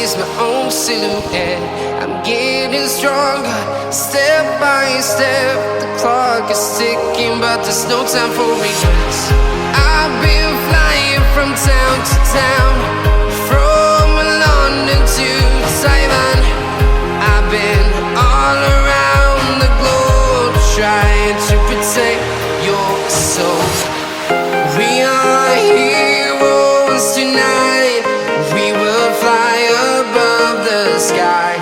chase my own silhouette. I'm getting stronger, step by step. The clock is ticking, but there's no time for regrets. I've been flying from town to town, from London to Taiwan. I've been all around the globe, trying to protect your soul. We are heroes tonight. We will fly above the sky.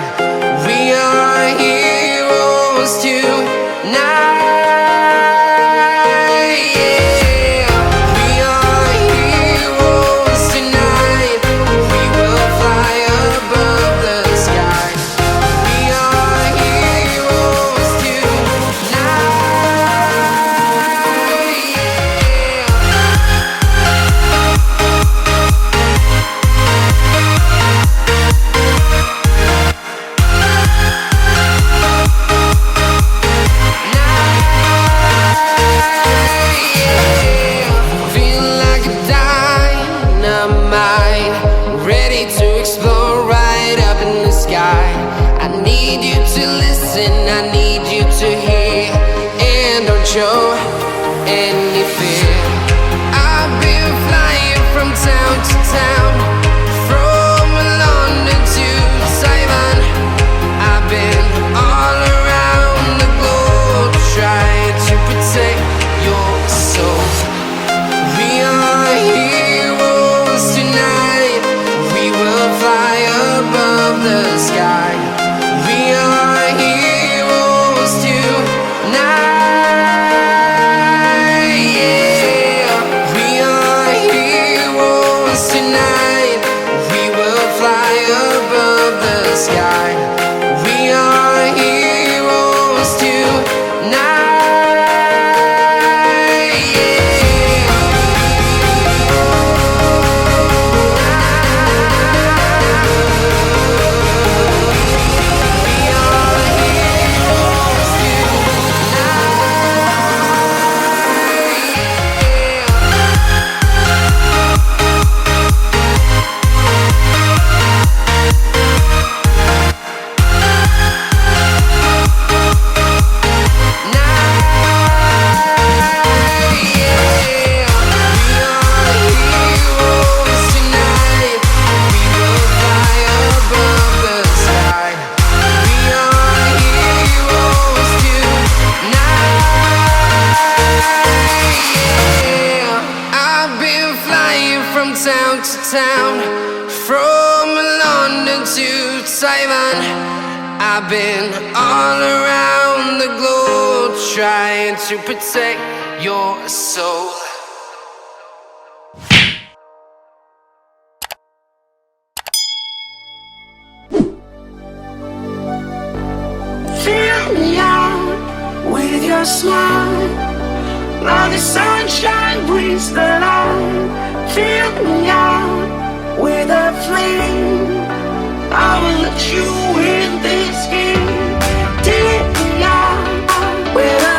We are heroes tonight. Show any fear. I've been flying from town to town, from London to Taiwan. I've been all around the globe, trying to protect your soul. We are heroes tonight. We will fly above the sky. We are heroes tonight. I've been all around the globe, trying to protect your soul. Fill me out with your smile. Now the sunshine brings the light. Fill me out with a flame. I will let you in this game. Take me out with a